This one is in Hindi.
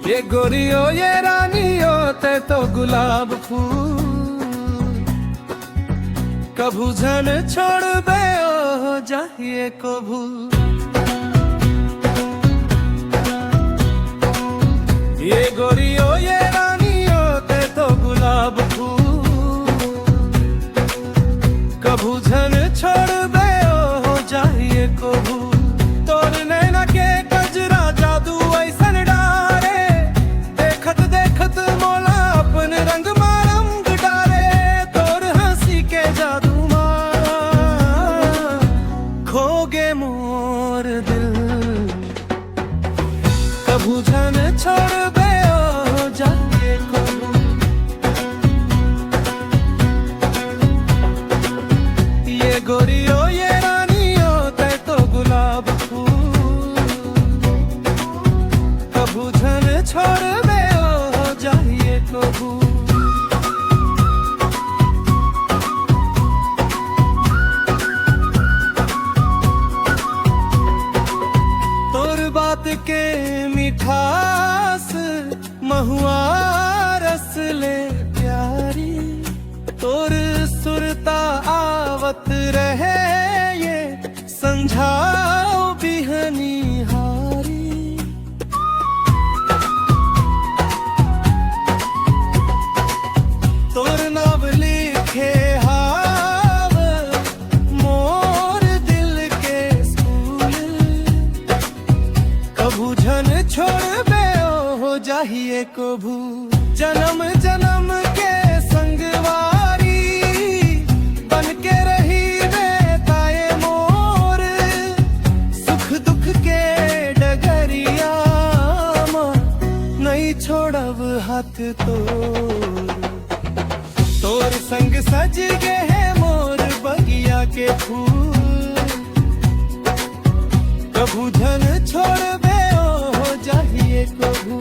ये गोरियो ये रानियो ते तो गुलाब फूल कभू झन छोड़ बे हो जाइए कभू। ये गोरियो ये रानियो ते तो गुलाब फूल कभू झन छोड़ बे हो जाइए कभू। तोर नैना के कजरा जादू ऐसन डारे देखत देखत मोला अपन रंग मारंग डारे। तोर हंसी के जादू मां खोगे मोर दिल कभू झन छोड़ बे हो जाइए कभू। ये गोरियो ये रानियो ते तो गुलाब फूल कभू झन छोड़ बे हो जाइए कभू। तोर बात के मिठास महुआ रस ले प्यारी तोर सुरता आवत रहे ये समझाओ बिहनी हारी। तोर नाव लिखे हाव मोर दिल के स्कूल कभू झन छोड़ बे हो जाइए कभू। जन्म जन्म के संगवारी बन के रही बेताए मोर सुख दुख के डगरिया नहीं छोड़ब हाथ तोर। तोर संग सज गे है मोर बगिया के फूल कभू झन छोड़ बे हो जाइए कभू।